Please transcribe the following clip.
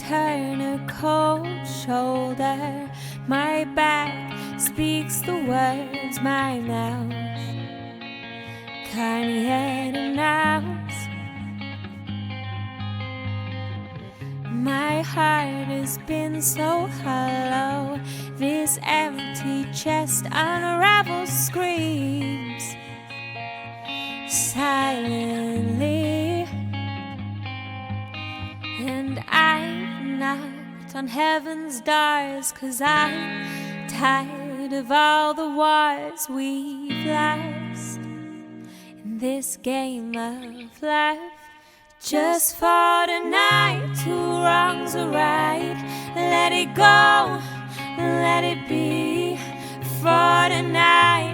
turn a cold shoulder. My back speaks the words my mouth can't yet announce. My heart has been so hollow, this empty chest unravels, screams silently. And I've knocked on heaven's doors, 'cause I'm tired of all the wars we've lost in this game of life. Just for tonight, two wrongs are right. Let it go, let it be. For tonight,